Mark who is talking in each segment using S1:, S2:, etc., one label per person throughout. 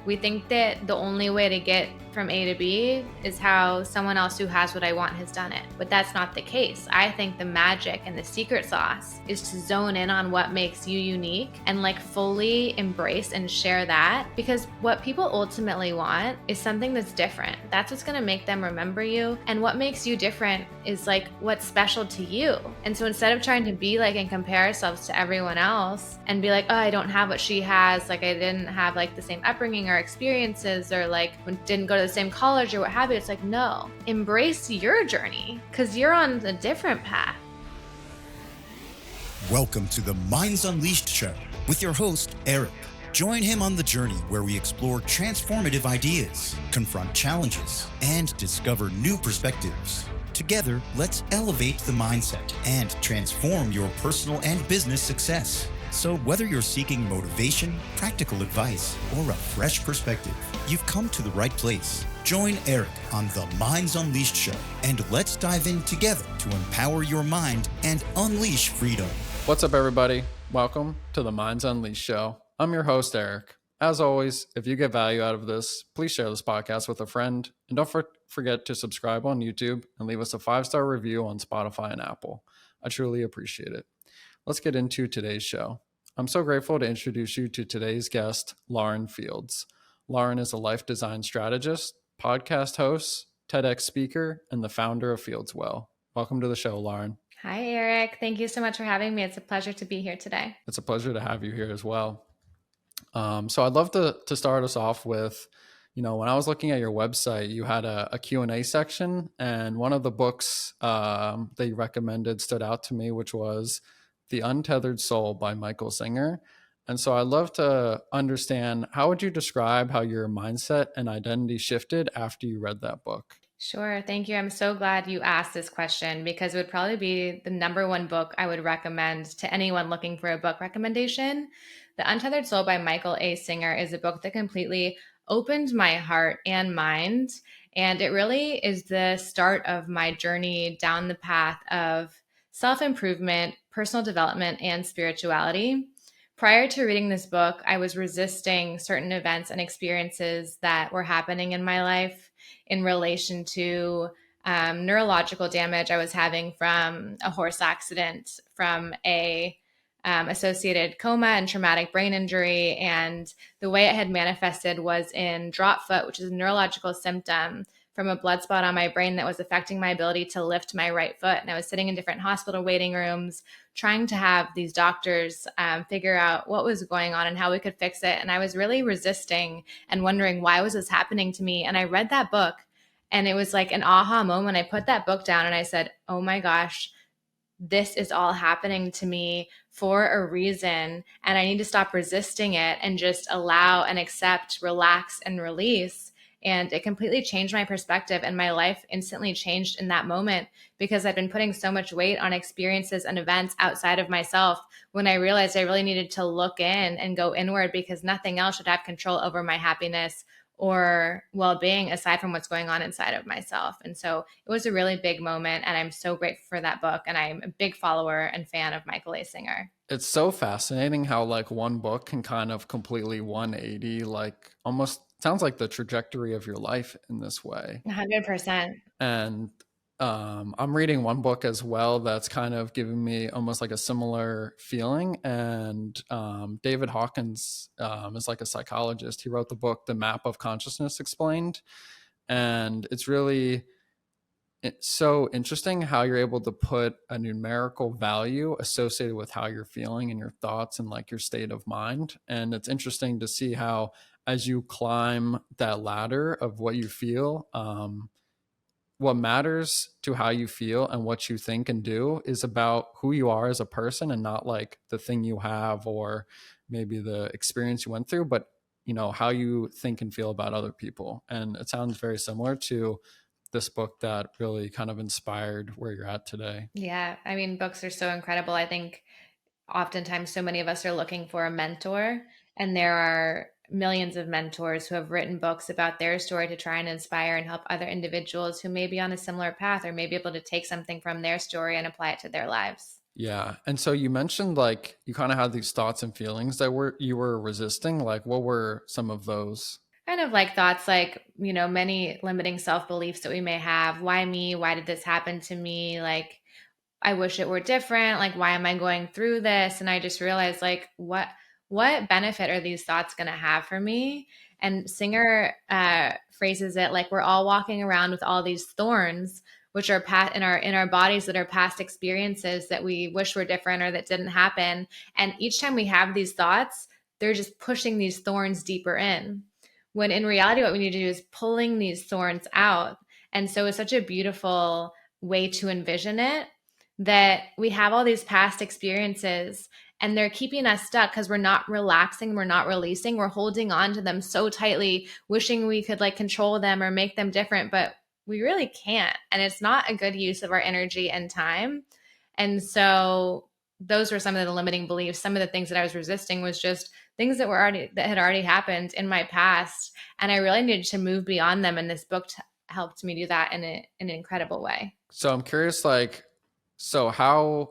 S1: We think that the only way to get from A to B is how someone else who has what I want has done it. But that's not the case. I think the magic and the secret sauce is to zone in on what makes you unique and like fully embrace and share that, because what people ultimately want is something that's different. That's what's going to make them remember you. And what makes you different is like what's special to you. And so instead of trying to be like and compare ourselves to everyone else and be like, oh, I don't have what she has, like I didn't have like the same upbringing or experiences, or like didn't go to the same college or what have you. It's like, no, embrace your journey because you're on a different path.
S2: Welcome to the Minds Unleashed show with your host, Eric. Join him on the journey where we explore transformative ideas, confront challenges, and discover new perspectives. Together, let's elevate the mindset and transform your personal and business success. So whether you're seeking motivation, practical advice, or a fresh perspective, you've come to the right place. Join Eric on the Minds Unleashed show, and let's dive in together to empower your mind and unleash freedom.
S3: What's up, everybody? Welcome to the Minds Unleashed show. I'm your host, Eric. As always, if you get value out of this, please share this podcast with a friend. And don't forget to subscribe on YouTube and leave us a 5-star review on Spotify and Apple. I truly appreciate it. Let's get into today's show. I'm so grateful to introduce you to today's guest, Lauren Fields. Lauren is a life design strategist, podcast host, TEDx speaker, and the founder of Fieldswell. Welcome to the show, Lauren.
S1: Hi, Eric. Thank you so much for having me. It's a pleasure to be here today.
S3: It's a pleasure to have you here as well. So I'd love to start us off with, when I was looking at your website, you had a Q&A section, and one of the books that you recommended stood out to me, which was The Untethered Soul by Michael Singer. And so I'd love to understand, how would you describe how your mindset and identity shifted after you read that book?
S1: Sure. Thank you. I'm so glad you asked this question because it would probably be the number one book I would recommend to anyone looking for a book recommendation. The Untethered Soul by Michael A. Singer is a book that completely opened my heart and mind. And it really is the start of my journey down the path of self-improvement, personal development, and spirituality. Prior to reading this book, I was resisting certain events and experiences that were happening in my life in relation to neurological damage I was having from a horse accident, from a associated coma and traumatic brain injury. And the way it had manifested was in drop foot, which is a neurological symptom from a blood spot on my brain that was affecting my ability to lift my right foot. And I was sitting in different hospital waiting rooms, trying to have these doctors figure out what was going on and how we could fix it. And I was really resisting and wondering, why was this happening to me? And I read that book, and it was like an aha moment. I put that book down and I said, oh my gosh, this is all happening to me for a reason. And I need to stop resisting it and just allow and accept, relax, and release. And it completely changed my perspective, and my life instantly changed in that moment because I'd been putting so much weight on experiences and events outside of myself when I realized I really needed to look in and go inward, because nothing else should have control over my happiness or well-being aside from what's going on inside of myself. And so it was a really big moment, and I'm so grateful for that book. And I'm a big follower and fan of Michael A. Singer.
S3: It's so fascinating how like one book can kind of completely 180, like almost sounds like the trajectory of your life in this way.
S1: 100%.
S3: And I'm reading one book as well that's kind of giving me almost like a similar feeling. And David Hawkins is like a psychologist. He wrote the book, The Map of Consciousness Explained. And it's so interesting how you're able to put a numerical value associated with how you're feeling and your thoughts and like your state of mind. And it's interesting to see how, as you climb that ladder of what you feel, what matters to how you feel and what you think and do is about who you are as a person, and not like the thing you have or maybe the experience you went through, but how you think and feel about other people. And it sounds very similar to this book that really kind of inspired where you're at today.
S1: Yeah. I mean, books are so incredible. I think oftentimes so many of us are looking for a mentor, and there are millions of mentors who have written books about their story to try and inspire and help other individuals who may be on a similar path or may be able to take something from their story and apply it to their lives.
S3: Yeah. And so you mentioned like you kind of had these thoughts and feelings that you were resisting. Like, what were some of those?
S1: Kind of like thoughts like, many limiting self-beliefs that we may have. Why me? Why did this happen to me? Like, I wish it were different. Like, why am I going through this? And I just realized, like, what benefit are these thoughts going to have for me? And Singer phrases it like we're all walking around with all these thorns, which are in our bodies that are past experiences that we wish were different or that didn't happen. And each time we have these thoughts, they're just pushing these thorns deeper in. When in reality, what we need to do is pulling these thorns out. And so it's such a beautiful way to envision it, that we have all these past experiences and they're keeping us stuck because we're not relaxing, we're not releasing, we're holding on to them so tightly, wishing we could like control them or make them different, but we really can't. And it's not a good use of our energy and time. And so those were some of the limiting beliefs. Some of the things that I was resisting was just things that had already happened in my past. And I really needed to move beyond them. And this book helped me do that in an incredible way.
S3: So I'm curious, like, so how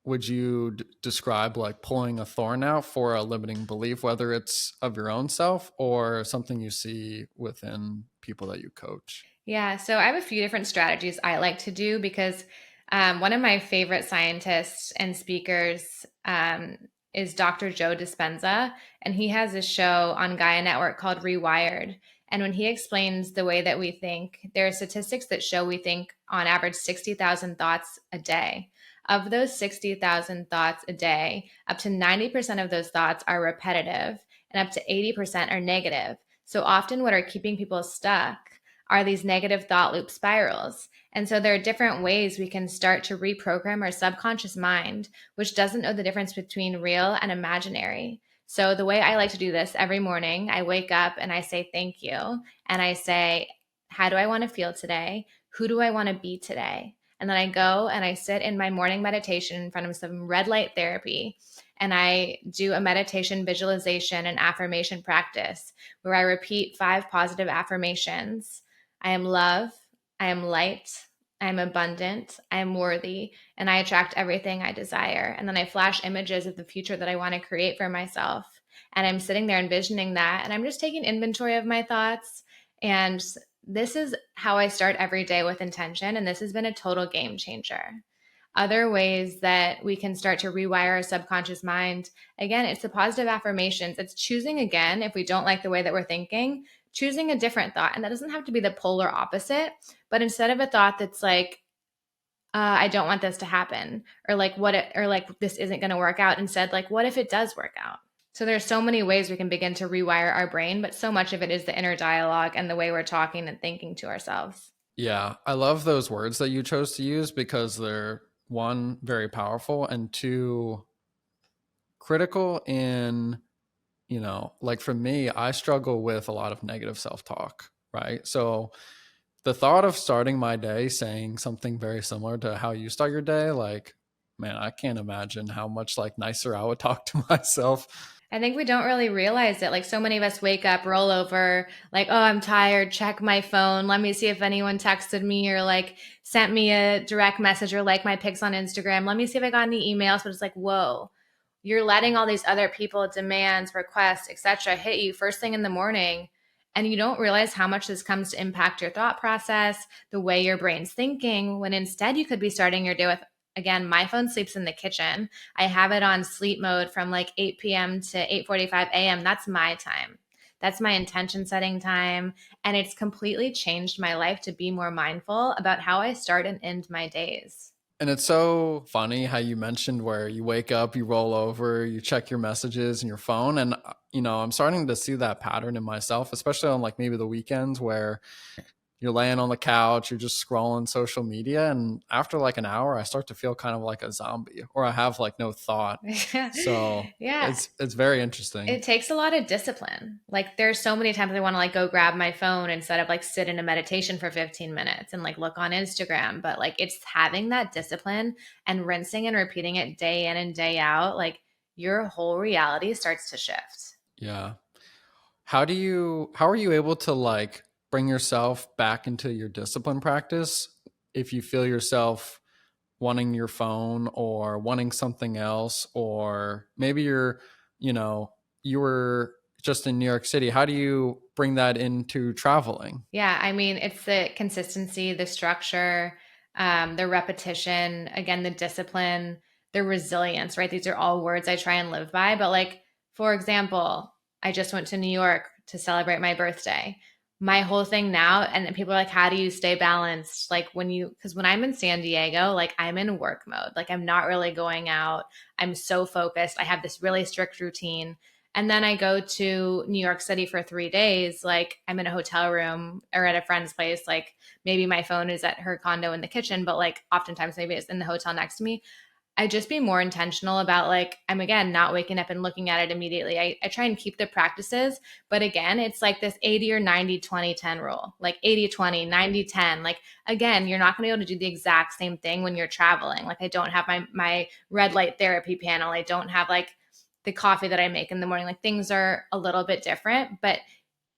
S3: would you describe like pulling a thorn out for a limiting belief, whether it's of your own self or something you see within people that you coach?
S1: Yeah, so I have a few different strategies I like to do because one of my favorite scientists and speakers is Dr. Joe Dispenza, and he has a show on Gaia Network called Rewired. And when he explains the way that we think, there are statistics that show we think on average 60,000 thoughts a day. Of those 60,000 thoughts a day, up to 90% of those thoughts are repetitive and up to 80% are negative. So often what are keeping people stuck are these negative thought loop spirals. And so there are different ways we can start to reprogram our subconscious mind, which doesn't know the difference between real and imaginary. So the way I like to do this every morning, I wake up and I say thank you. And I say, how do I want to feel today? Who do I want to be today? And then I go and I sit in my morning meditation in front of some red light therapy. And I do a meditation visualization and affirmation practice where I repeat 5 positive affirmations. I am love. I am light. I am abundant. I am worthy. And I attract everything I desire. And then I flash images of the future that I want to create for myself. And I'm sitting there envisioning that. And I'm just taking inventory of my thoughts. And this is how I start every day with intention. And this has been a total game changer. Other ways that we can start to rewire our subconscious mind, again, it's the positive affirmations. It's choosing again, if we don't like the way that we're thinking, choosing a different thought. And that doesn't have to be the polar opposite, but instead of a thought that's like, I don't want this to happen, or like this isn't going to work out, instead, like, what if it does work out? So there's so many ways we can begin to rewire our brain, but so much of it is the inner dialogue and the way we're talking and thinking to ourselves.
S3: Yeah, I love those words that you chose to use because they're, one, very powerful, and two, critical in, like for me, I struggle with a lot of negative self-talk, right? So the thought of starting my day saying something very similar to how you start your day, like, man, I can't imagine how much like nicer I would talk to myself.
S1: I think we don't really realize it. Like, so many of us wake up, roll over, like, oh, I'm tired, check my phone. Let me see if anyone texted me or like sent me a direct message or like my pics on Instagram. Let me see if I got any emails. But it's like, whoa, you're letting all these other people, demands, requests, etc., hit you first thing in the morning. And you don't realize how much this comes to impact your thought process, the way your brain's thinking, when instead you could be starting your day with, again, my phone sleeps in the kitchen. I have it on sleep mode from like 8 p.m. to 8:45 a.m. That's my time. That's my intention setting time. And it's completely changed my life to be more mindful about how I start and end my days.
S3: And it's so funny how you mentioned where you wake up, you roll over, you check your messages and your phone. And, I'm starting to see that pattern in myself, especially on like maybe the weekends where you're laying on the couch, you're just scrolling social media. And after like an hour, I start to feel kind of like a zombie, or I have like no thought. So
S1: Yeah.
S3: it's very interesting.
S1: It takes a lot of discipline. Like, there's so many times I want to like go grab my phone instead of like sit in a meditation for 15 minutes and like look on Instagram. But like, it's having that discipline and rinsing and repeating it day in and day out. Like, your whole reality starts to shift.
S3: Yeah. How are you able to like bring yourself back into your discipline practice if you feel yourself wanting your phone or wanting something else, or maybe you were just in New York City? How do you bring that into traveling?
S1: Yeah, I mean, it's the consistency, the structure, the repetition, again, the discipline, the resilience, right? These are all words I try and live by. But, like, for example, I just went to New York to celebrate my birthday. My whole thing now, and people are like, how do you stay balanced? Like, because when I'm in San Diego, like, I'm in work mode. Like, I'm not really going out. I'm so focused. I have this really strict routine. And then I go to New York City for 3 days. Like, I'm in a hotel room or at a friend's place. Like, maybe my phone is at her condo in the kitchen, but like oftentimes maybe it's in the hotel next to me. I just be more intentional about, like, I'm again not waking up and looking at it immediately. I try and keep the practices, but again, it's like this 80 or 90, 20, 10 rule, like 80, 20, 90, 10. Like, again, you're not going to be able to do the exact same thing when you're traveling. Like, I don't have my red light therapy panel. I don't have like the coffee that I make in the morning. Like, things are a little bit different, but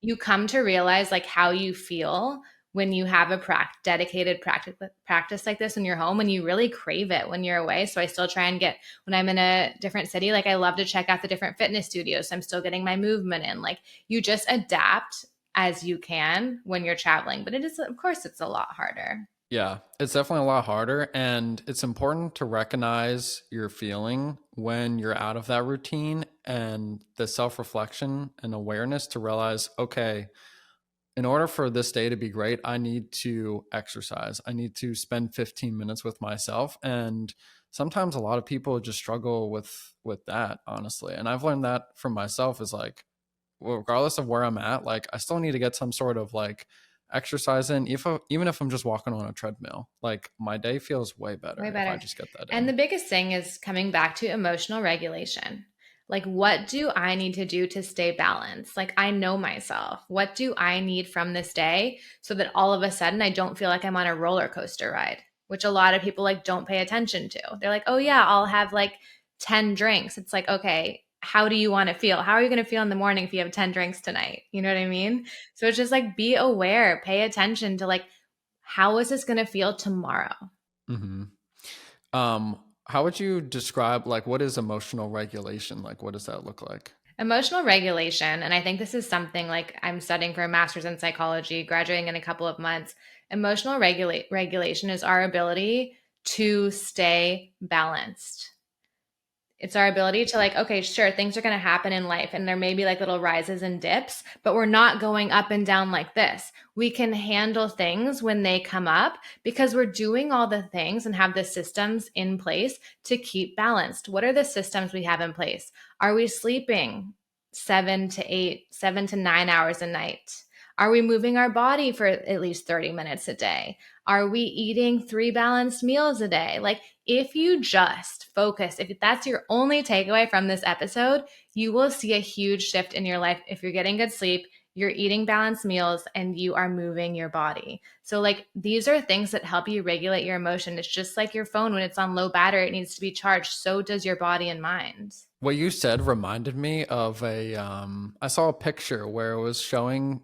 S1: you come to realize like how you feel when you have a dedicated practice like this in your home, and you really crave it when you're away. So I still try and get, when I'm in a different city, like, I love to check out the different fitness studios. So I'm still getting my movement in. Like, you just adapt as you can when you're traveling, but it is, of course, it's a lot harder.
S3: Yeah, it's definitely a lot harder. And it's important to recognize your feeling when you're out of that routine, and the self-reflection and awareness to realize, okay, in order for this day to be great, I need to exercise. I need to spend 15 minutes with myself. And sometimes a lot of people just struggle with that, honestly. And I've learned that from myself, is like, well, regardless of where I'm at, like, I still need to get some sort of like exercise in, even if I'm just walking on a treadmill. Like, my day feels way better
S1: Way
S3: if I
S1: better.
S3: just get that
S1: And
S3: in.
S1: the biggest thing is coming back to emotional regulation. Like, what do I need to do to stay balanced? Like, I know myself. What do I need from this day so that all of a sudden I don't feel like I'm on a roller coaster ride, which a lot of people like don't pay attention to. They're like, oh yeah, I'll have like 10 drinks. It's like, okay, how do you want to feel? How are you going to feel in the morning if you have 10 drinks tonight? You know what I mean? So it's just like, be aware, pay attention to like, how is this going to feel tomorrow?
S3: Mm-hmm. How would you describe, like, what is emotional regulation? Like, what does that look like?
S1: Emotional regulation, and I think this is something like I'm studying for a master's in psychology, graduating in a couple of months. Emotional regulation is our ability to stay balanced. It's our ability to, like, okay, sure, things are going to happen in life and there may be like little rises and dips, but we're not going up and down like this. We can handle things when they come up because we're doing all the things and have the systems in place to keep balanced. What are the systems we have in place? Are we sleeping 7 to 8, 7 to 9 hours a night? Are we moving our body for at least 30 minutes a day? Are we eating 3 balanced meals a day? Like, if you just focus, if that's your only takeaway from this episode, you will see a huge shift in your life if you're getting good sleep, you're eating balanced meals, and you are moving your body. So, like, these are things that help you regulate your emotion. It's just like your phone, when it's on low battery, it needs to be charged. So does your body and mind.
S3: What you said reminded me of I saw a picture where it was showing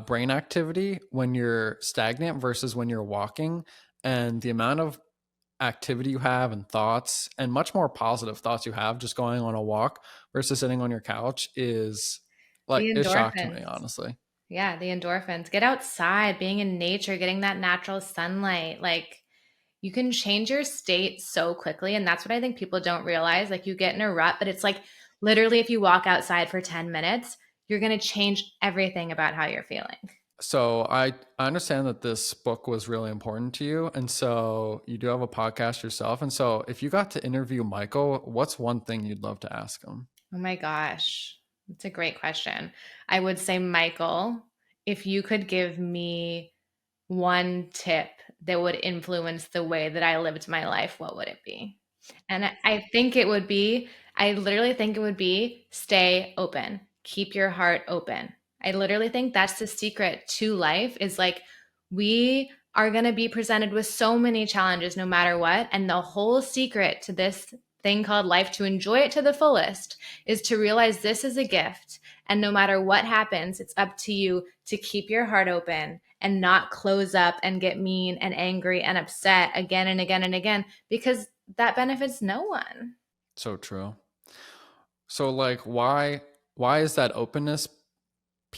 S3: brain activity when you're stagnant versus when you're walking, and the amount of activity you have and thoughts, and much more positive thoughts you have just going on a walk versus sitting on your couch, is like,
S1: The
S3: it shocked
S1: endorphins.
S3: me, honestly.
S1: Yeah, the endorphins. Get outside, being in nature, getting that natural sunlight. Like, you can change your state so quickly. And that's what I think people don't realize. Like, you get in a rut, but it's like literally if you walk outside for 10 minutes, you're going to change everything about how you're feeling.
S3: So I understand that this book was really important to you, and so you do have a podcast yourself. And so if you got to interview Michael, what's one thing you'd love to ask him?
S1: Oh my gosh. That's a great question. I would say, Michael, if you could give me one tip that would influence the way that I lived my life, what would it be? And I think it would be, I literally think it would be, stay open, keep your heart open. I literally think that's the secret to life, is like, we are going to be presented with so many challenges no matter what. And the whole secret to this thing called life, to enjoy it to the fullest, is to realize this is a gift. And no matter what happens, it's up to you to keep your heart open and not close up and get mean and angry and upset again and again and again, because that benefits no one.
S3: So true. So, like, why is that openness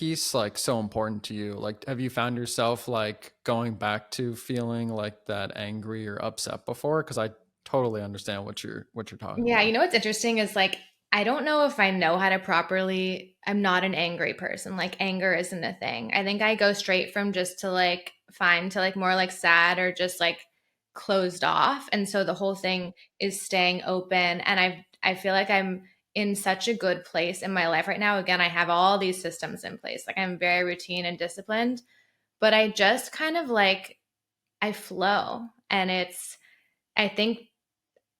S3: piece like so important to you? Like, have you found yourself like going back to feeling like that angry or upset before? Because I totally understand what you're talking
S1: Yeah,
S3: about.
S1: what's interesting is like I don't know if I know how to properly. I'm not an angry person. Like anger isn't a thing. I think I go straight from just to like fine to like more like sad or just like closed off. And so the whole thing is staying open. And I feel like I'm in such a good place in my life right now. Again, I have all these systems in place. Like I'm very routine and disciplined, but I just kind of like I flow. And I think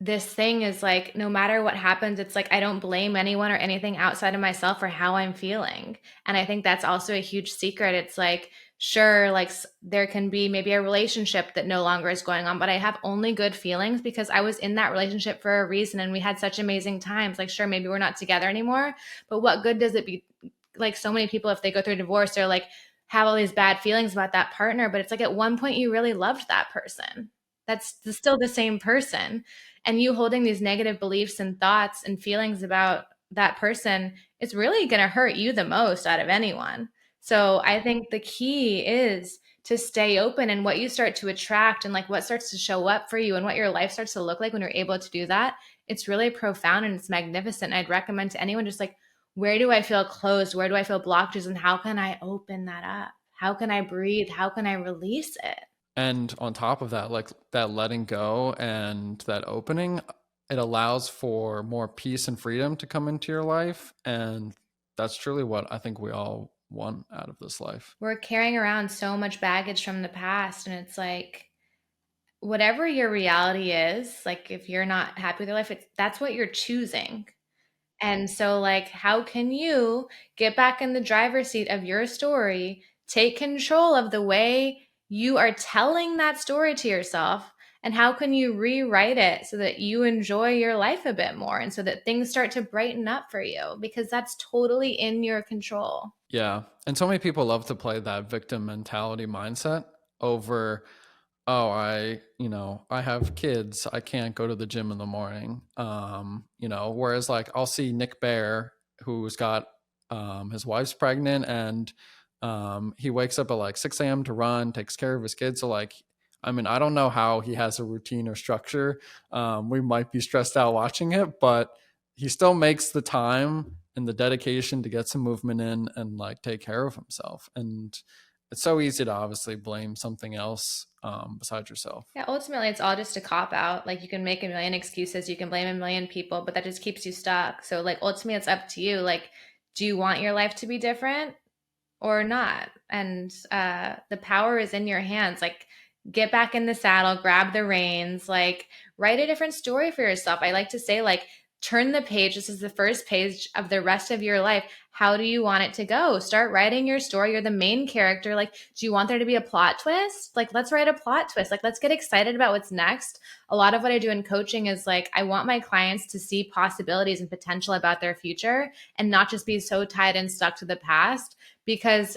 S1: this thing is like no matter what happens, it's like I don't blame anyone or anything outside of myself for how I'm feeling. And I think that's also a huge secret. It's like sure, like there can be maybe a relationship that no longer is going on, but I have only good feelings because I was in that relationship for a reason and we had such amazing times. Like sure, maybe we're not together anymore, but what good does it be? Like so many people, if they go through a divorce, they're like have all these bad feelings about that partner, but it's like at one point you really loved that person. That's still the same person, and you holding these negative beliefs and thoughts and feelings about that person is really going to hurt you the most out of anyone. So I think the key is to stay open, and what you start to attract and like what starts to show up for you and what your life starts to look like when you're able to do that, it's really profound and it's magnificent. I'd recommend to anyone just like, where do I feel closed? Where do I feel blockages? And how can I open that up? How can I breathe? How can I release it?
S3: And on top of that, like that letting go and that opening, it allows for more peace and freedom to come into your life. And that's truly what I think we all want out of this life.
S1: We're carrying around so much baggage from the past, and it's like whatever your reality is, like if you're not happy with your life, that's what you're choosing. And so, like, how can you get back in the driver's seat of your story, take control of the way you are telling that story to yourself? And how can you rewrite it so that you enjoy your life a bit more and so that things start to brighten up for you? Because that's totally in your control.
S3: Yeah. And so many people love to play that victim mentality mindset over, oh, I have kids, I can't go to the gym in the morning. Whereas like I'll see Nick Bear, who's got his wife's pregnant, and he wakes up at like 6 a.m. to run, takes care of his kids. So like, I mean, I don't know how he has a routine or structure. We might be stressed out watching it, but he still makes the time and the dedication to get some movement in and like take care of himself. And it's so easy to obviously blame something else besides yourself.
S1: Yeah, ultimately, it's all just a cop out. Like, you can make a million excuses, you can blame a million people, but that just keeps you stuck. So, like, ultimately, it's up to you. Like, do you want your life to be different or not? And the power is in your hands. Like, get back in the saddle, grab the reins, like, write a different story for yourself. I like to say, like, turn the page. This is the first page of the rest of your life. How do you want it to go? Start writing your story. You're the main character. Like, do you want there to be a plot twist? Like, let's write a plot twist. Like, let's get excited about what's next. A lot of what I do in coaching is like, I want my clients to see possibilities and potential about their future and not just be so tied and stuck to the past, because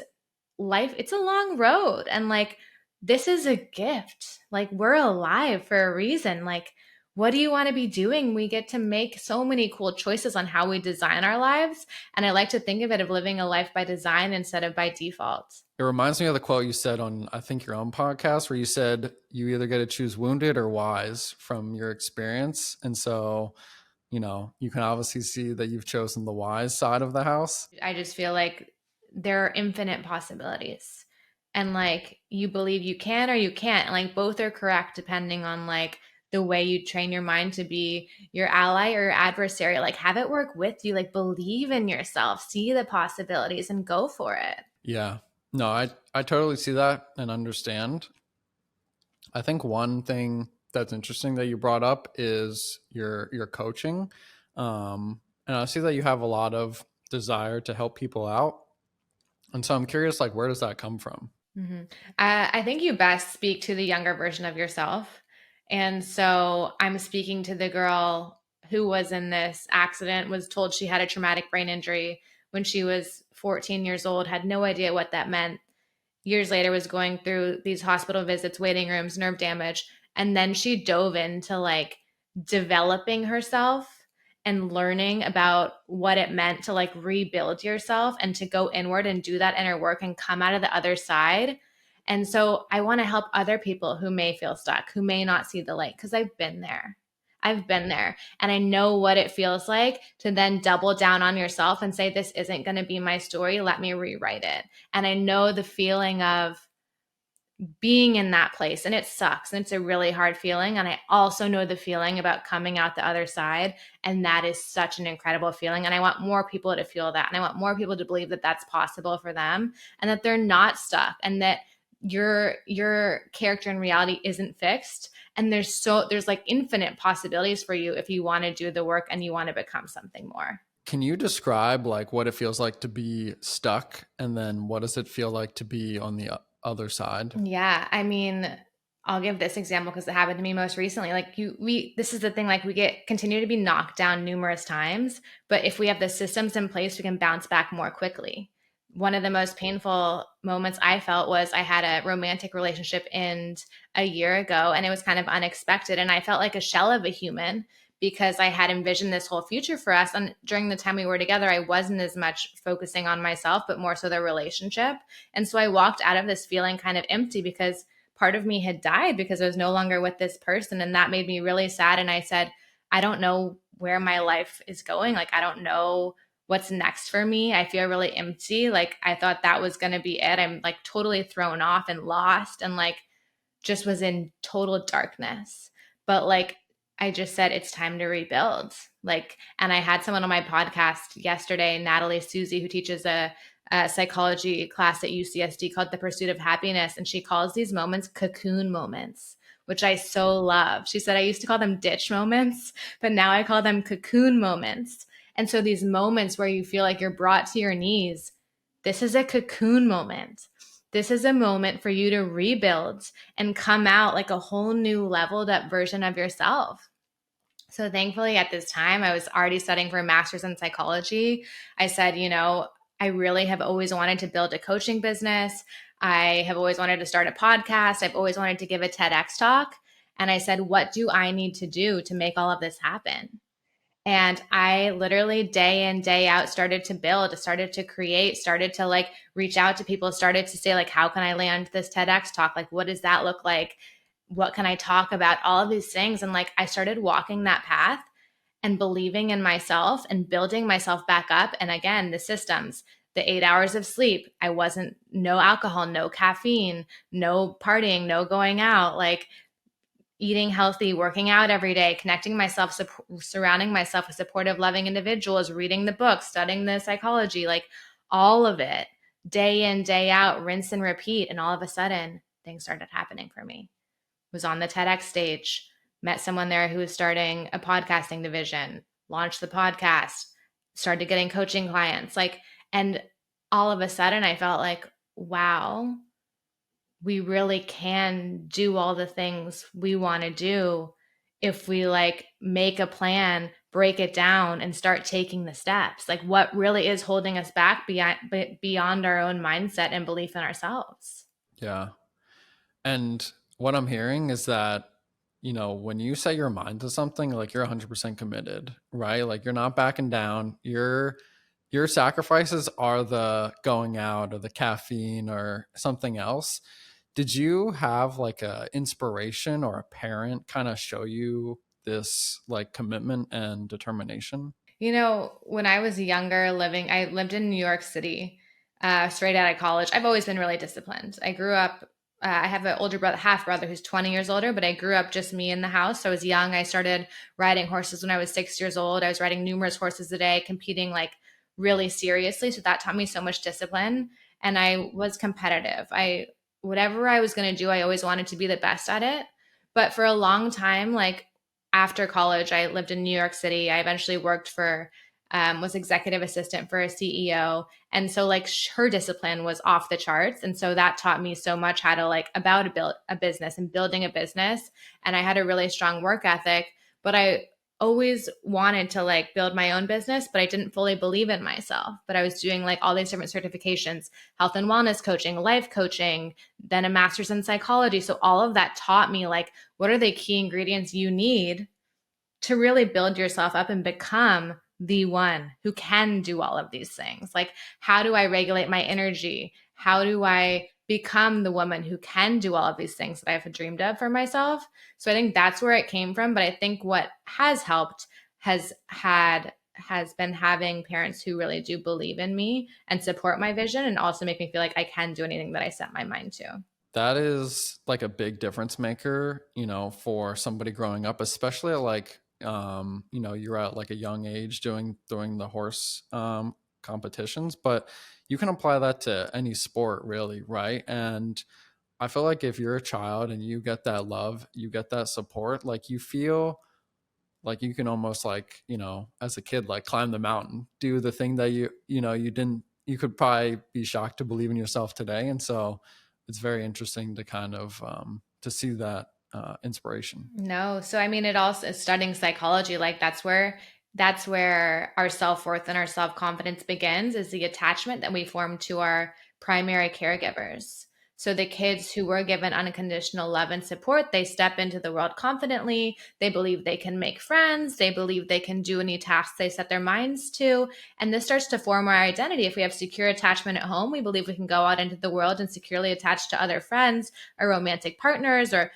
S1: life, it's a long road. And like, this is a gift. Like, we're alive for a reason. Like, what do you want to be doing? We get to make so many cool choices on how we design our lives. And I like to think of it of living a life by design instead of by default.
S3: It reminds me of the quote you said on, I think, your own podcast, where you said you either get to choose wounded or wise from your experience. And so, you can obviously see that you've chosen the wise side of the house.
S1: I just feel like there are infinite possibilities. And like, you believe you can or you can't. And like, both are correct depending on like the way you train your mind to be your ally or your adversary. Like, have it work with you. Like, believe in yourself, see the possibilities and go for it.
S3: Yeah. No, I totally see that and understand. I think one thing that's interesting that you brought up is your coaching. And I see that you have a lot of desire to help people out. And so I'm curious, like, where does that come from?
S1: Mm-hmm. I think you best speak to the younger version of yourself. And so I'm speaking to the girl who was in this accident, was told she had a traumatic brain injury when she was 14 years old, had no idea what that meant. Years later was going through these hospital visits, waiting rooms, nerve damage. And then she dove into like developing herself and learning about what it meant to like rebuild yourself and to go inward and do that inner work and come out of the other side. And so I want to help other people who may feel stuck, who may not see the light, because I've been there. I've been there and I know what it feels like to then double down on yourself and say, this isn't going to be my story. Let me rewrite it. And I know the feeling of being in that place, and it sucks and it's a really hard feeling. And I also know the feeling about coming out the other side, and that is such an incredible feeling. And I want more people to feel that, and I want more people to believe that that's possible for them and that they're not stuck, and that your character in reality isn't fixed, and there's like infinite possibilities for you if you want to do the work and you want to become something more.
S3: Can you describe like what it feels like to be stuck, and then what does it feel like to be on the other side?
S1: Yeah, I mean, I'll give this example because it happened to me most recently. Like this is the thing, like we continue to be knocked down numerous times, but if we have the systems in place, we can bounce back more quickly. One of the most painful moments I felt was I had a romantic relationship end a year ago, and it was kind of unexpected. And I felt like a shell of a human because I had envisioned this whole future for us. And during the time we were together, I wasn't as much focusing on myself, but more so the relationship. And so I walked out of this feeling kind of empty because part of me had died because I was no longer with this person. And that made me really sad. And I said, I don't know where my life is going. Like, I don't know what's next for me. I feel really empty. Like, I thought that was going to be it. I'm like totally thrown off and lost and like just was in total darkness. But like, I just said, it's time to rebuild. Like, and I had someone on my podcast yesterday, Natalie Susie, who teaches a psychology class at UCSD called The Pursuit of Happiness. And she calls these moments cocoon moments, which I so love. She said, I used to call them ditch moments, but now I call them cocoon moments. And so these moments where you feel like you're brought to your knees, this is a cocoon moment. This is a moment for you to rebuild and come out like a whole new leveled up version of yourself. So thankfully at this time, I was already studying for a master's in psychology. I said, I really have always wanted to build a coaching business. I have always wanted to start a podcast. I've always wanted to give a TEDx talk. And I said, what do I need to do to make all of this happen? And I literally day in, day out started to build, started to create, started to like reach out to people, started to say like, how can I land this TEDx talk? Like, what does that look like? What can I talk about? All of these things. And like, I started walking that path and believing in myself and building myself back up. And again, the systems, the 8 hours of sleep, no alcohol, no caffeine, no partying, no going out, like eating healthy, working out every day, connecting myself, surrounding myself with supportive, loving individuals, reading the books, studying the psychology, like all of it, day in, day out, rinse and repeat. And all of a sudden, things started happening for me. Was on the TEDx stage, met someone there who was starting a podcasting division, launched the podcast, started getting coaching clients, and all of a sudden I felt like, wow, we really can do all the things we want to do if we like make a plan, break it down, and start taking the steps. Like, what really is holding us back beyond our own mindset and belief in ourselves?
S3: Yeah. And what I'm hearing is that, when you set your mind to something, like you're 100% committed, right? Like you're not backing down. Your sacrifices are the going out or the caffeine or something else. Did you have like a inspiration or a parent kind of show you this like commitment and determination?
S1: When I was younger I lived in New York City, straight out of college. I've always been really disciplined. I grew up, I have an older brother, half brother who's 20 years older, but I grew up just me in the house. So I was young. I started riding horses when I was 6 years old. I was riding numerous horses a day, competing like really seriously. So that taught me so much discipline. And I was competitive. Whatever I was going to do, I always wanted to be the best at it. But for a long time, like after college, I lived in New York City. I eventually worked was executive assistant for a CEO. And so like her discipline was off the charts. And so that taught me so much how to build a business and building a business. And I had a really strong work ethic, but I always wanted to build my own business, but I didn't fully believe in myself. But I was doing all these different certifications, health and wellness coaching, life coaching, then a master's in psychology. So all of that taught me what are the key ingredients you need to really build yourself up and become the one who can do all of these things. Like, how do I regulate my energy? How do I become the woman who can do all of these things that I've dreamed of for myself? So I think that's where it came from. But I think what has helped has been having parents who really do believe in me and support my vision, and also make me feel like I can do anything that I set my mind to.
S3: That is like a big difference maker, for somebody growing up, especially at like, you're at like a young age doing the horse competitions, but you can apply that to any sport really, right? And I feel like if you're a child and you get that love, you get that support, like you feel like you can almost like, as a kid, like climb the mountain, do the thing that you could probably be shocked to believe in yourself today. And so it's very interesting to kind of to see that inspiration.
S1: No. So I mean, it also is studying psychology. Like that's where our self-worth and our self-confidence begins, is the attachment that we form to our primary caregivers. So the kids who were given unconditional love and support, they step into the world confidently. They believe they can make friends. They believe they can do any tasks they set their minds to. And this starts to form our identity. If we have secure attachment at home, we believe we can go out into the world and securely attach to other friends or romantic partners or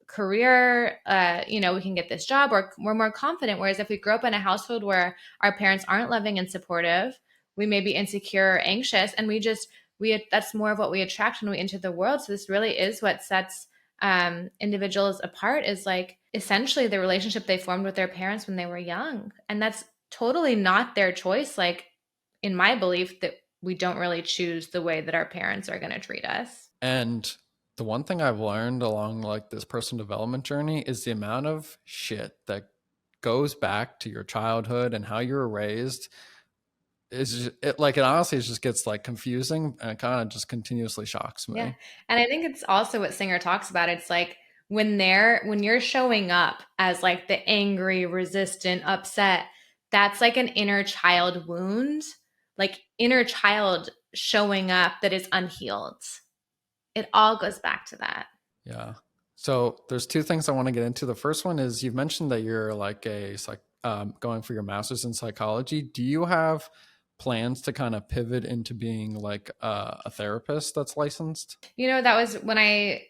S1: career, we can get this job, or we're more confident. Whereas if we grow up in a household where our parents aren't loving and supportive, we may be insecure or anxious, and we that's more of what we attract when we enter the world. So this really is what sets individuals apart, is like essentially the relationship they formed with their parents when they were young. And that's totally not their choice. Like, in my belief, that we don't really choose the way that our parents are going to treat us.
S3: And the one thing I've learned along like this personal development journey is the amount of shit that goes back to your childhood and how you were raised. It honestly just gets like confusing, and it kind of just continuously shocks me.
S1: Yeah. And I think it's also what Singer talks about. It's like when you're showing up as like the angry, resistant, upset, that's like an inner child wound, like inner child showing up that is unhealed. It all goes back to that.
S3: Yeah. So there's two things I want to get into. The first one is, you've mentioned that you're like going for your master's in psychology. Do you have plans to kind of pivot into being like a therapist that's licensed?
S1: That was when I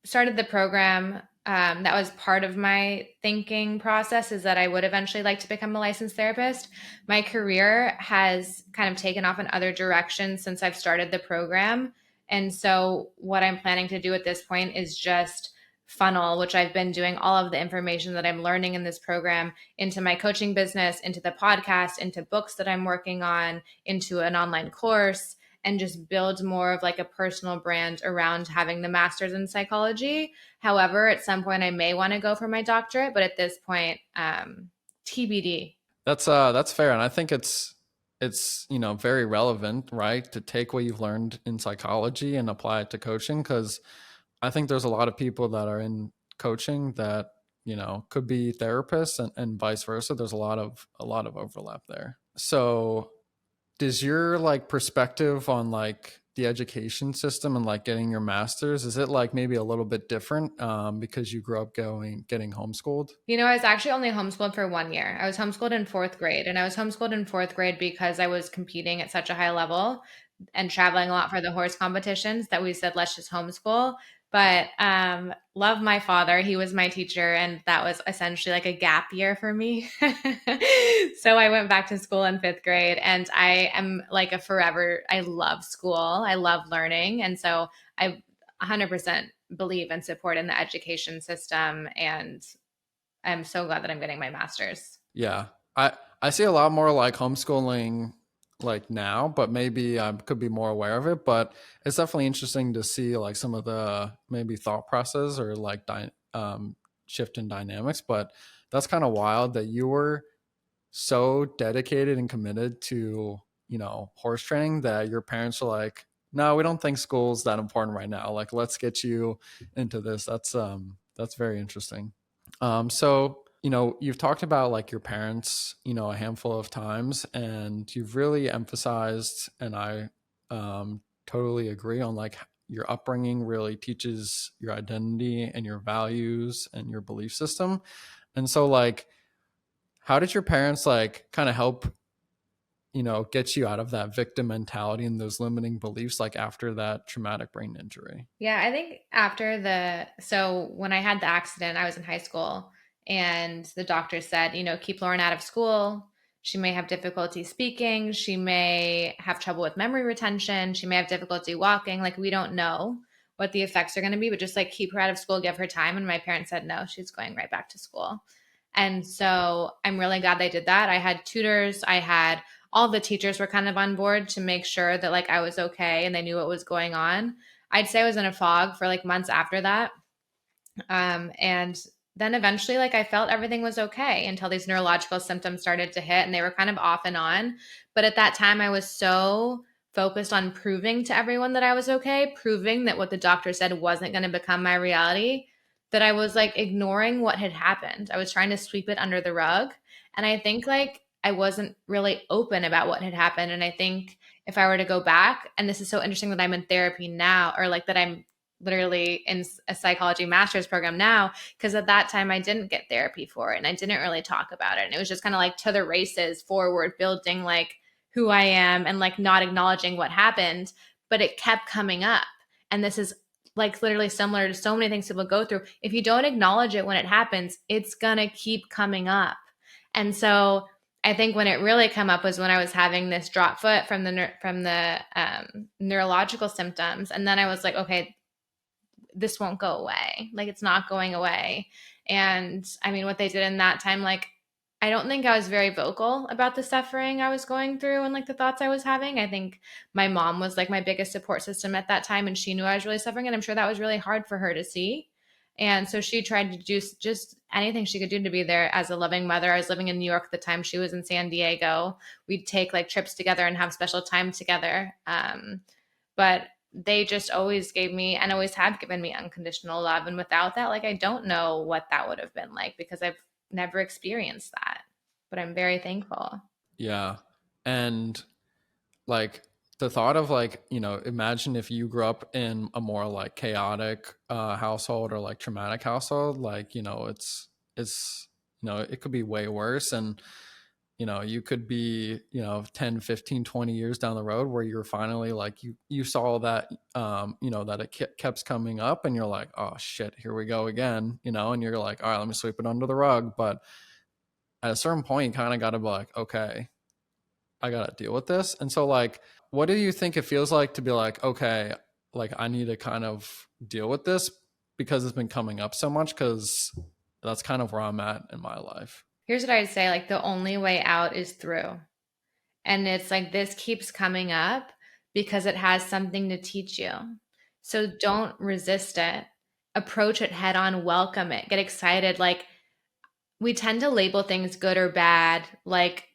S1: started the program. That was part of my thinking process, is that I would eventually like to become a licensed therapist. My career has kind of taken off in other directions since I've started the program. And so what I'm planning to do at this point is just funnel, which I've been doing all of the information that I'm learning in this program into my coaching business, into the podcast, into books that I'm working on, into an online course, and just build more of like a personal brand around having the master's in psychology. However, at some point I may want to go for my doctorate, but at this point, TBD.
S3: That's fair. And I think it's very relevant, right, to take what you've learned in psychology and apply it to coaching, because I think there's a lot of people that are in coaching that could be therapists, and vice versa. There's a lot of overlap there. So does your like perspective on like the education system and like getting your master's, is it like maybe a little bit different because you grew up getting homeschooled?
S1: I was actually only homeschooled for 1 year. I was homeschooled in fourth grade, and I was homeschooled in fourth grade because I was competing at such a high level and traveling a lot for the horse competitions that we said, let's just homeschool. But love my father. He was my teacher, and that was essentially like a gap year for me. So I went back to school in fifth grade, and I am like I love school. I love learning. And so I 100% believe and support in the education system. And I'm so glad that I'm getting my master's.
S3: Yeah. I see a lot more like homeschooling like now, but maybe I could be more aware of it. But it's definitely interesting to see like some of the maybe thought process or like shift in dynamics. But that's kind of wild that you were so dedicated and committed to horse training that your parents are like, no, we don't think school's that important right now, like let's get you into this. That's very interesting. So you've talked about like your parents, a handful of times, and you've really emphasized, and I totally agree on like your upbringing really teaches your identity and your values and your belief system. And so like, How did your parents like kind of help, get you out of that victim mentality and those limiting beliefs, like after that traumatic brain injury?
S1: Yeah, I think so when I had the accident, I was in high school and the doctor said, keep Lauren out of school. She may have difficulty speaking. She may have trouble with memory retention. She may have difficulty walking. Like, we don't know what the effects are going to be, but just like keep her out of school, give her time. And my parents said, no, she's going right back to school. And so I'm really glad they did that. I had tutors. I had all the teachers were kind of on board to make sure that like I was okay and they knew what was going on. I'd say I was in a fog for like months after that. And then eventually, like, I felt everything was okay until these neurological symptoms started to hit and they were kind of off and on. But at that time, I was so focused on proving to everyone that I was okay, proving that what the doctor said wasn't going to become my reality, that I was like ignoring what had happened. I was trying to sweep it under the rug. And I think like I wasn't really open about what had happened. And I think if I were to go back, and this is so interesting that I'm in therapy now, or like that I'm literally in a psychology master's program now, because at that time I didn't get therapy for it and I didn't really talk about it. And it was just kind of like to the races forward, building like who I am and like not acknowledging what happened, but it kept coming up. And this is like literally similar to so many things people go through. If you don't acknowledge it when it happens, it's going to keep coming up. And so I think when it really came up was when I was having this drop foot from the neurological symptoms. And then I was like, okay, this won't go away. Like, it's not going away. And I mean, what they did in that time, like, I don't think I was very vocal about the suffering I was going through and like the thoughts I was having. I think my mom was like my biggest support system at that time, and she knew I was really suffering, and I'm sure that was really hard for her to see. And so she tried to do just anything she could do to be there as a loving mother. I was living in New York at the time. She was in San Diego. We'd take like trips together and have special time together. But they just always gave me and always have given me unconditional love. And without that, like, I don't know what that would have been like because I've never experienced that, but I'm very thankful.
S3: Yeah. And like the thought of like, imagine if you grew up in a more like chaotic household or like traumatic household, like, it could be way worse. And you could be 10, 15, 20 years down the road where you're finally like you saw that that it kept coming up and you're like, oh shit, here we go again, and you're like, all right, let me sweep it under the rug. But at a certain point you kind of got to be like, okay, I got to deal with this. And so like, what do you think it feels like to be like, okay, like I need to kind of deal with this because it's been coming up so much? Because that's kind of where I'm at in my life.
S1: Here's what I'd say, like, the only way out is through. And it's like this keeps coming up because it has something to teach you. So don't resist it. Approach it head on, welcome it, get excited. Like, we tend to label things good or bad, like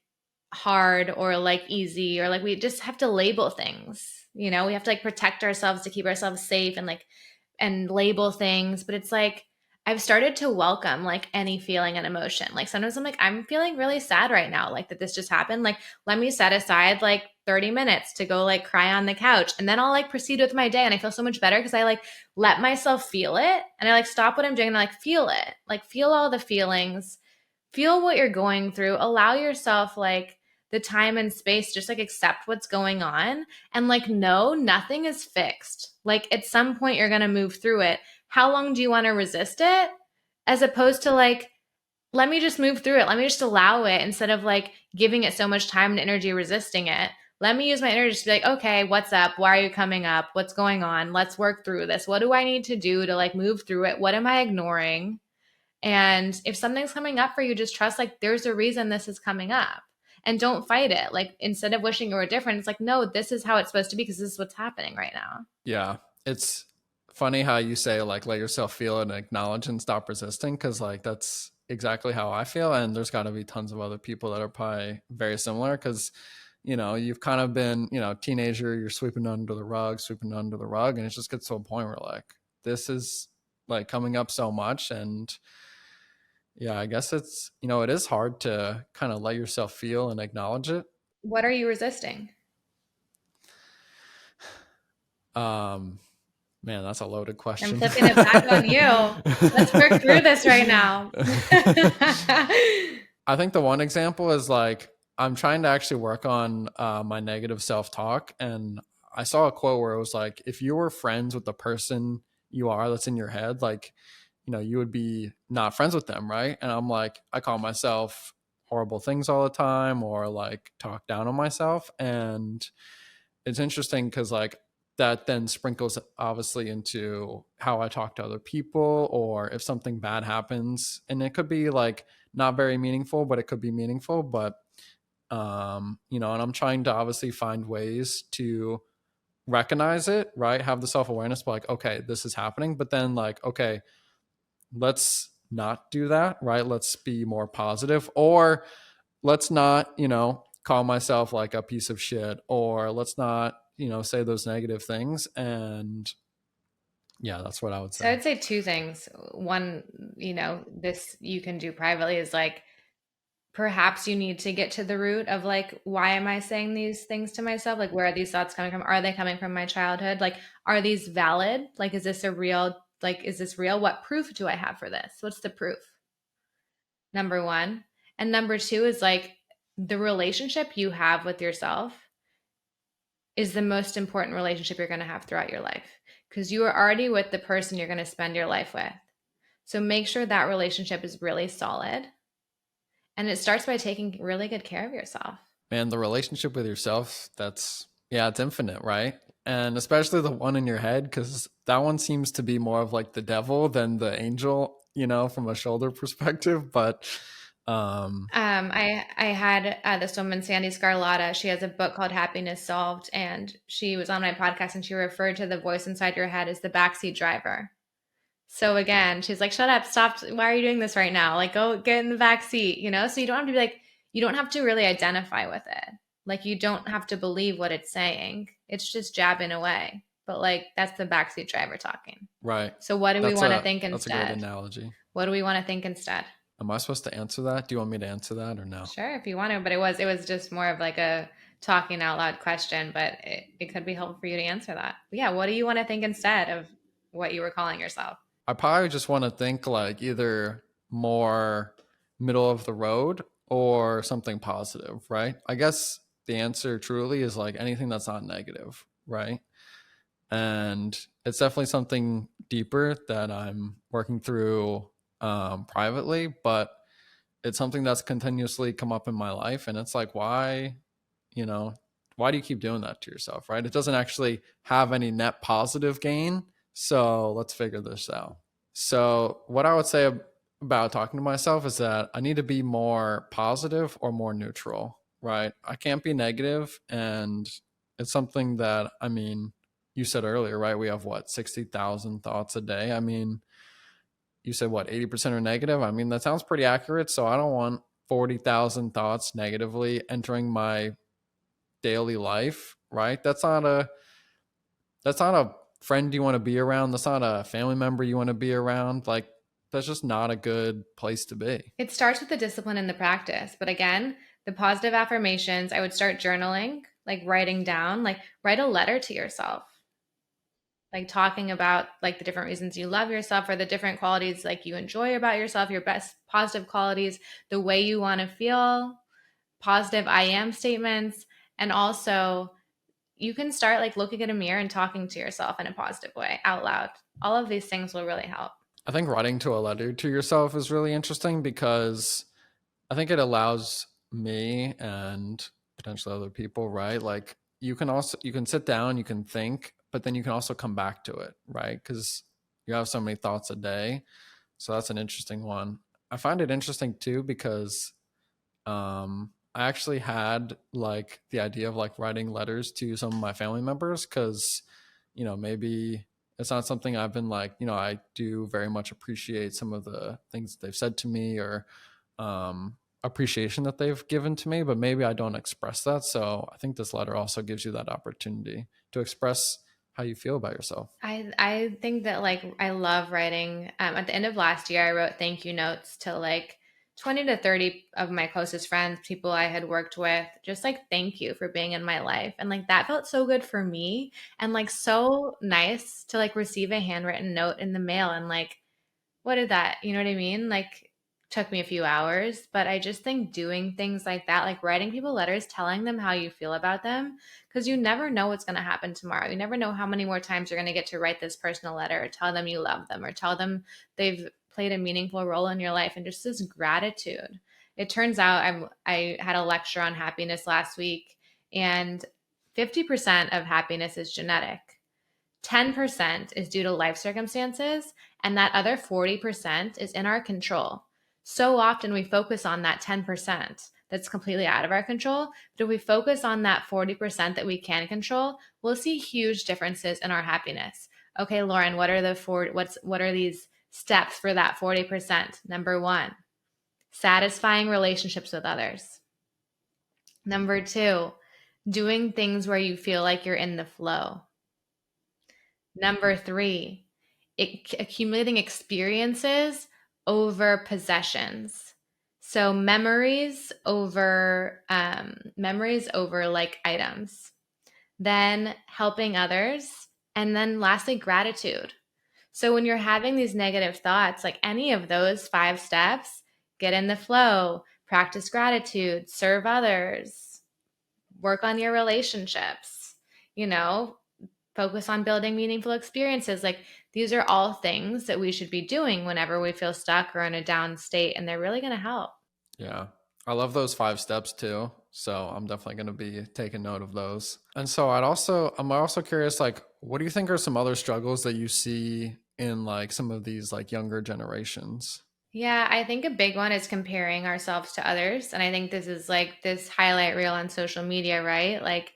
S1: hard or like easy, or like we just have to label things. We have to like protect ourselves to keep ourselves safe and label things. But it's like, I've started to welcome like any feeling and emotion. Like sometimes I'm like, I'm feeling really sad right now, like that this just happened. Like, let me set aside like 30 minutes to go like cry on the couch. And then I'll like proceed with my day. And I feel so much better because I like let myself feel it. And I like stop what I'm doing and I like feel it. Like feel all the feelings, feel what you're going through, allow yourself like the time and space, just like accept what's going on. And like, no, nothing is fixed. Like at some point you're going to move through it. How long do you want to resist it? As opposed to like, let me just move through it. Let me just allow it instead of like giving it so much time and energy resisting it. Let me use my energy to be like, okay, what's up? Why are you coming up? What's going on? Let's work through this. What do I need to do to like move through it? What am I ignoring? And if something's coming up for you, just trust like there's a reason this is coming up. And don't fight it. Like instead of wishing it were different, it's like, no, this is how it's supposed to be because this is what's happening right now.
S3: Yeah. It's funny how you say like let yourself feel and acknowledge and stop resisting, because like that's exactly how I feel. And there's got to be tons of other people that are probably very similar because you've kind of been teenager, you're sweeping under the rug, and it just gets to a point where like this is like coming up so much. And yeah, I guess it's it is hard to kind of let yourself feel and acknowledge it.
S1: What are you resisting?
S3: Man, that's a loaded question.
S1: I'm flipping it back on you. Let's work through this right now.
S3: I think the one example is like, I'm trying to actually work on my negative self-talk. And I saw a quote where it was like, if you were friends with the person you are that's in your head, like, you would be not friends with them, right? And I'm like, I call myself horrible things all the time, or like talk down on myself. And it's interesting because like that then sprinkles obviously into how I talk to other people, or if something bad happens, and it could be like not very meaningful, but it could be meaningful. But and I'm trying to obviously find ways to recognize it, right? Have the self-awareness, but like, okay, this is happening, but then like, okay, let's not do that, right? Let's be more positive, or let's not, call myself like a piece of shit, or let's not, say those negative things. And yeah, that's what I would
S1: So
S3: say.
S1: I'd say two things. One, this you can do privately is like perhaps you need to get to the root of like, why am I saying these things to myself? Like, where are these thoughts coming from? Are they coming from my childhood? Like, are these valid? Like, is this real? What proof do I have for this? What's the proof? Number one. And number two is like the relationship you have with yourself is the most important relationship you're going to have throughout your life because you are already with the person you're going to spend your life with. So make sure that relationship is really solid. And it starts by taking really good care of yourself.
S3: Man, the relationship with yourself, it's infinite, right? And especially the one in your head, because that one seems to be more of like the devil than the angel, from a shoulder perspective. But
S1: I had this woman, Sandy Scarlatta. She has a book called Happiness Solved, and she was on my podcast, and she referred to the voice inside your head as the backseat driver. So again, she's like, "Shut up, stop! Why are you doing this right now? Like, go get in the back seat." So you don't have to be like, you don't have to really identify with it. Like, you don't have to believe what it's saying. It's just jabbing away. But like, that's the backseat driver talking.
S3: right.
S1: So what do we want to think
S3: That's a great
S1: instead?
S3: analogy.
S1: What do we want to think instead?
S3: Am I supposed to answer that? Do you want me to answer that or no?
S1: Sure, if you want to, but it was just more of like a talking out loud question, but it could be helpful for you to answer that. But yeah, what do you want to think instead of what you were calling yourself?
S3: I probably just want to think like either more middle of the road or something positive, right? I guess the answer truly is like anything that's not negative, right? And it's definitely something deeper that I'm working through privately, but it's something that's continuously come up in my life. And it's like, you know, why do you keep doing that to yourself, right? It doesn't actually have any net positive gain. So let's figure this out. So, what I would say about talking to myself is that I need to be more positive or more neutral, right? I can't be negative. And it's something that, I mean, you said earlier, right? We have what, 60,000 thoughts a day? I mean, you said what, 80% are negative? I mean, that sounds pretty accurate. So, I don't want 40,000 thoughts negatively entering my daily life, right? That's not a friend you want to be around. That's not a family member you want to be around. Like, that's just not a good place to be.
S1: It starts with the discipline and the practice. But again, the positive affirmations, I would start journaling, like writing down, like write a letter to yourself, like talking about like the different reasons you love yourself or the different qualities like you enjoy about yourself, your best positive qualities, the way you want to feel, positive I am statements, and also you can start like looking at a mirror and talking to yourself in a positive way out loud. All of these things will really help.
S3: I think writing to a letter to yourself is really interesting because I think it allows me and potentially other people, right? Like you can sit down, you can think, but then you can also come back to it, right? Because you have so many thoughts a day. So that's an interesting one. I find it interesting too because I actually had like the idea of like writing letters to some of my family members because, maybe it's not something I've been like, I do very much appreciate some of the things that they've said to me or appreciation that they've given to me, but maybe I don't express that. So I think this letter also gives you that opportunity to express how you feel about yourself.
S1: I think that like I love writing. At the end of last year, I wrote thank you notes to like 20 to 30 of my closest friends, people I had worked with, just like thank you for being in my life. And like that felt so good for me and like so nice to like receive a handwritten note in the mail and like what did that, you know what I mean? Like took me a few hours, but I just think doing things like that, like writing people letters, telling them how you feel about them, because you never know what's going to happen tomorrow. You never know how many more times you're going to get to write this person a letter or tell them you love them or tell them they've played a meaningful role in your life, and just this gratitude. It turns out I had a lecture on happiness last week, and 50% of happiness is genetic. 10% is due to life circumstances, and that other 40% is in our control. So often we focus on that 10% that's completely out of our control, but if we focus on that 40% that we can control, we'll see huge differences in our happiness. Okay, Lauren, what are these steps for that 40%? Number 1, satisfying relationships with others. Number 2, doing things where you feel like you're in the flow. Number 3, accumulating experiences over possessions. So memories over like items. Then helping others, and then lastly gratitude. So when you're having these negative thoughts, like any of those 5 steps, get in the flow, practice gratitude, serve others, work on your relationships, you know, focus on building meaningful experiences. Like these are all things that we should be doing whenever we feel stuck or in a down state, and they're really going to help.
S3: Yeah. I love those 5 steps too. So I'm definitely going to be taking note of those. And so I'm also curious, like, what do you think are some other struggles that you see in like some of these like younger generations?
S1: Yeah, I think a big one is comparing ourselves to others. And I think this is like this highlight reel on social media, right? Like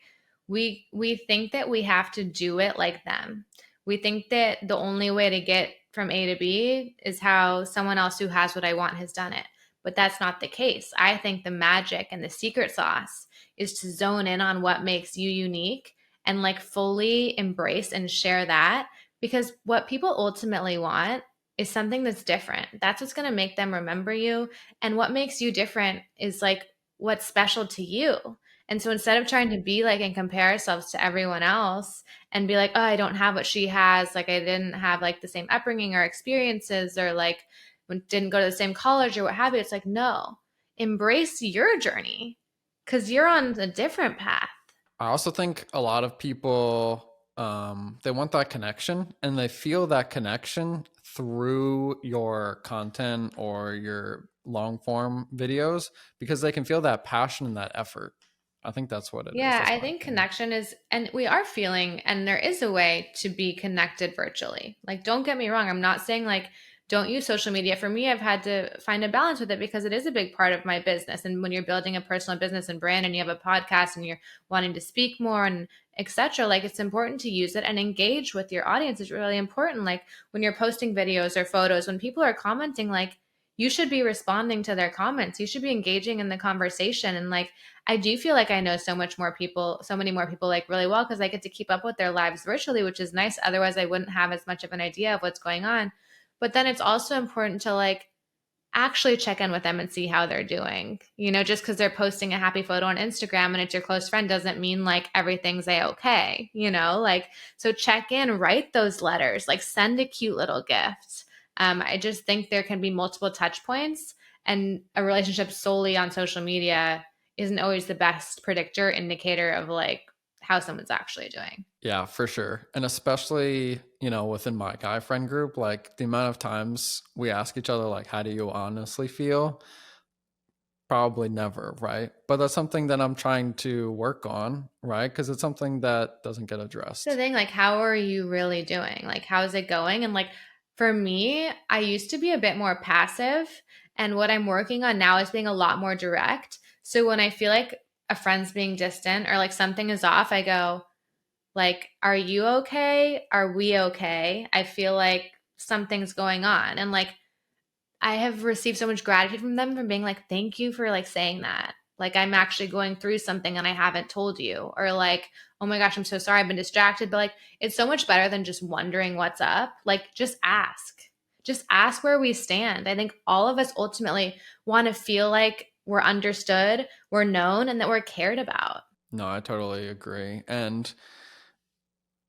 S1: we think that we have to do it like them. We think that the only way to get from A to B is how someone else who has what I want has done it. But that's not the case. I think the magic and the secret sauce is to zone in on what makes you unique and like fully embrace and share that, because what people ultimately want is something that's different. That's what's going to make them remember you. And what makes you different is like what's special to you. And so instead of trying to be like and compare ourselves to everyone else and be like, oh, I don't have what she has, like I didn't have like the same upbringing or experiences, or like didn't go to the same college or what have you, it's like, no, embrace your journey because you're on a different path.
S3: I also think a lot of people they want that connection, and they feel that connection through your content or your long form videos because they can feel that passion and that effort. I think that's what it is.
S1: Yeah,
S3: That's
S1: I
S3: my
S1: think
S3: opinion.
S1: connection is, and we are feeling, and there is a way to be connected virtually. Like, don't get me wrong. I'm not saying like don't use social media. For me, I've had to find a balance with it because it is a big part of my business. And when you're building a personal business and brand and you have a podcast and you're wanting to speak more and etc., like it's important to use it and engage with your audience is really important. Like when you're posting videos or photos, when people are commenting, like you should be responding to their comments. You should be engaging in the conversation. And like I do feel like I know so many more people like really well because I get to keep up with their lives virtually, which is nice. Otherwise, I wouldn't have as much of an idea of what's going on. But then it's also important to like actually check in with them and see how they're doing. You know, just because they're posting a happy photo on Instagram and it's your close friend doesn't mean like everything's okay, you know, like so check in, write those letters, like send a cute little gift. I just think there can be multiple touch points, and a relationship solely on social media isn't always the best predictor indicator of like how someone's actually doing.
S3: Yeah, for sure. And especially, within my guy friend group, like the amount of times we ask each other, like, how do you honestly feel? Probably never, right? But that's something that I'm trying to work on, right? Because it's something that doesn't get
S1: The
S3: addressed.
S1: thing, like, how are you really doing? Like, how's it going? And like, for me, I used to be a bit more passive. And what I'm working on now is being a lot more direct. So when I feel like a friend's being distant or like something is off, I go, like, are you okay? Are we okay? I feel like something's going on. And like, I have received so much gratitude from them from being like, thank you for like saying that. Like I'm actually going through something and I haven't told you. Or like, oh my gosh, I'm so sorry. I've been distracted. But like it's so much better than just wondering what's up. Like just ask. Just ask where we stand. I think all of us ultimately want to feel like we're understood, we're known, and that we're cared about.
S3: No, I totally agree. And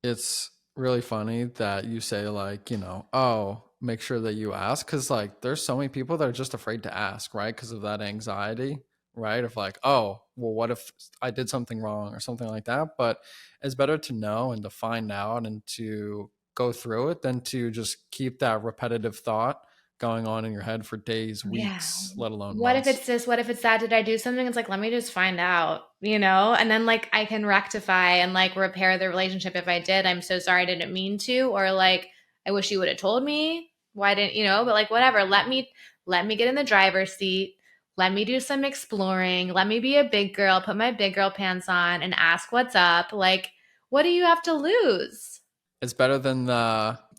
S3: it's really funny that you say, like, oh, make sure that you ask, because like there's so many people that are just afraid to ask, right? Because of that anxiety, right? Of like, oh, well, what if I did something wrong or something like that? But it's better to know and to find out and to go through it than to just keep that repetitive thought going on in your head for days,
S1: Yeah.
S3: weeks, let alone
S1: What if
S3: months.
S1: it's this? What if it's that? Did I do something? It's like, let me just find out, you know? And then like I can rectify and like repair the relationship if I did. I'm so sorry, I didn't mean to. Or like, I wish you would have told me. Why didn't, you know, but like whatever. Let me get in the driver's seat. Let me do some exploring. Let me be a big girl, put my big girl pants on and ask what's up. Like, what do you have to lose?
S3: It's better than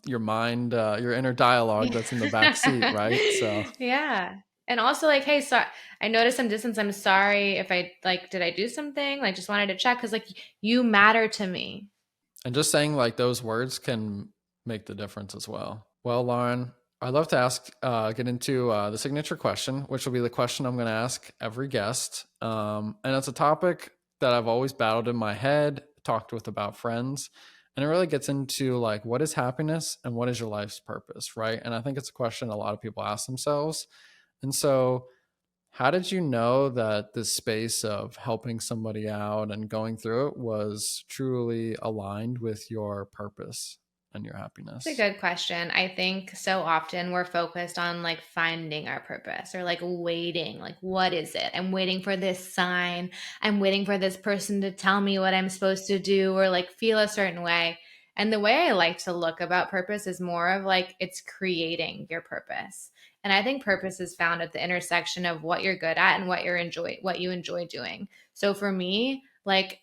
S3: your mind, your inner dialogue that's in the back seat, right? So,
S1: Yeah. And also like, hey, so I noticed some distance. I'm sorry if I like, did I do something? Like, just wanted to check because like you matter to me.
S3: and just saying like those words can make the difference as well. Well, Lauren, I'd love to get into the signature question, which will be the question I'm going to ask every guest. And it's a topic that I've always battled in my head, talked with about friends, and it really gets into like, what is happiness and what is your life's purpose, right? And I think it's a question a lot of people ask themselves. And so, how did you know that this space of helping somebody out and going through it was truly aligned with your purpose and your
S1: It's a
S3: happiness?
S1: good question. I think so often we're focused on like finding our purpose or like waiting, like, what is it? I'm waiting for this sign. I'm waiting for this person to tell me what I'm supposed to do or like feel a certain way. And the way I like to look about purpose is more of like it's creating your purpose. And I think purpose is found at the intersection of what you're good at and what you enjoy doing. So for me, like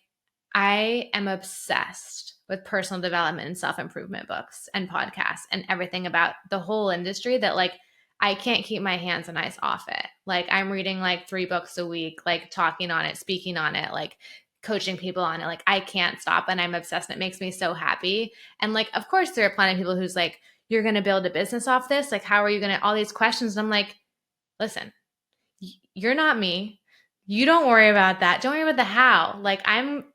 S1: I am obsessed with personal development and self improvement books and podcasts and everything about the whole industry that, like, I can't keep my hands and eyes off it. Like, I'm reading like 3 books a week, like, talking on it, speaking on it, like, coaching people on it. Like, I can't stop and I'm obsessed. And it makes me so happy. And, like, of course, there are plenty of people who's like, you're going to build a business off this. Like, how are you going to, all these questions. And I'm like, listen, you're not me. You don't worry about that. Don't worry about the how. Like,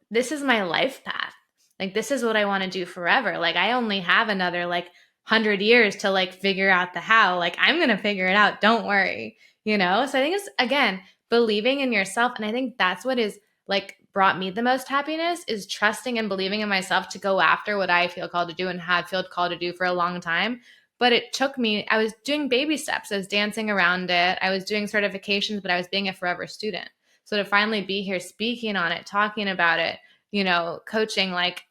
S1: this is my life path. Like, this is what I want to do forever. Like, I only have another like 100 years to like figure out the how. Like, I'm going to figure it out. Don't worry. You know? So I think it's, again, believing in yourself. And I think that's what is like brought me the most happiness is trusting and believing in myself to go after what I feel called to do and have felt called to do for a long time. But it took me, I was doing baby steps. I was dancing around it. I was doing certifications, but I was being a forever student. So to finally be here speaking on it, talking about it, you know, coaching, like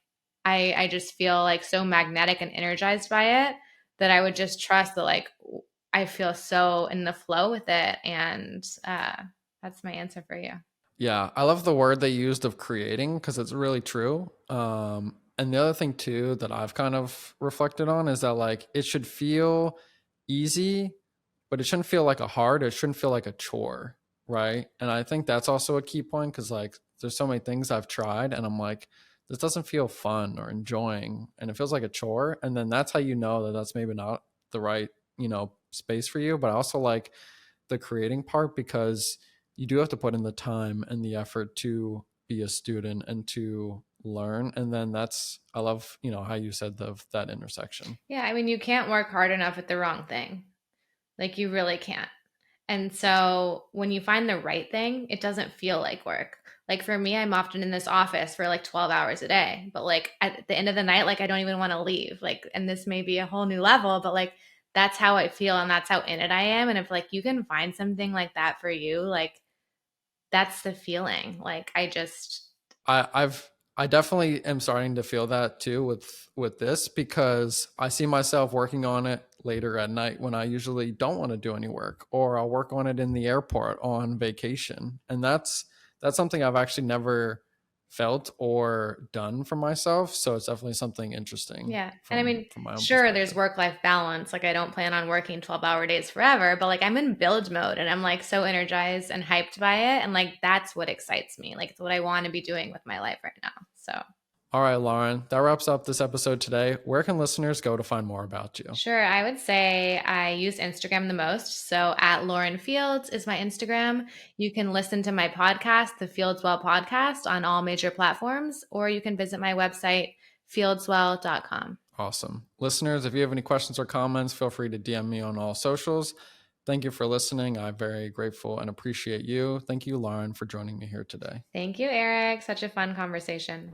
S1: I just feel like so magnetic and energized by it that I would just trust that like I feel so in the flow with it. And that's my answer for you.
S3: Yeah, I love the word they used of creating because it's really true. And the other thing too that I've kind of reflected on is that like it should feel easy, but it shouldn't feel like a hard. It shouldn't feel like a chore, right? And I think that's also a key point because like there's so many things I've tried and I'm like, this doesn't feel fun or enjoying, and it feels like a chore. And then that's how you know that that's maybe not the right space for you. But I also like the creating part because you do have to put in the time and the effort to be a student and to learn. And then that's, I love how you said that intersection.
S1: Yeah, I mean, you can't work hard enough at the wrong thing. Like you really can't. And so when you find the right thing, it doesn't feel like work. Like for me, I'm often in this office for like 12 hours a day, but like at the end of the night, like I don't even want to leave. Like, and this may be a whole new level, but like that's how I feel and that's how in it I am. And if like you can find something like that for you, like that's the feeling. Like I just,
S3: I definitely am starting to feel that too with this because I see myself working on it later at night when I usually don't want to do any work, or I'll work on it in the airport on vacation. And that's something I've actually never felt or done for myself. So it's definitely something interesting
S1: yeah. And I
S3: from
S1: mean,
S3: my own
S1: sure, there's
S3: perspective.
S1: work-life balance. Like I don't plan on working 12-hour days forever, but like I'm in build mode and I'm like so energized and hyped by it. And like that's what excites me. Like it's what I want to be doing with my life right now. So
S3: All right, Lauren, that wraps up this episode today. Where can listeners go to find more about you?
S1: sure, I would say I use Instagram the most. So at Lauren Fields is my Instagram. You can listen to my podcast, the Fieldswell podcast, on all major platforms, or you can visit my website, fieldswell.com.
S3: Awesome. Listeners, if you have any questions or comments, feel free to DM me on all socials. Thank you for listening. I'm very grateful and appreciate you. Thank you, Lauren, for joining me here today.
S1: Thank you, Eric. Such a fun conversation.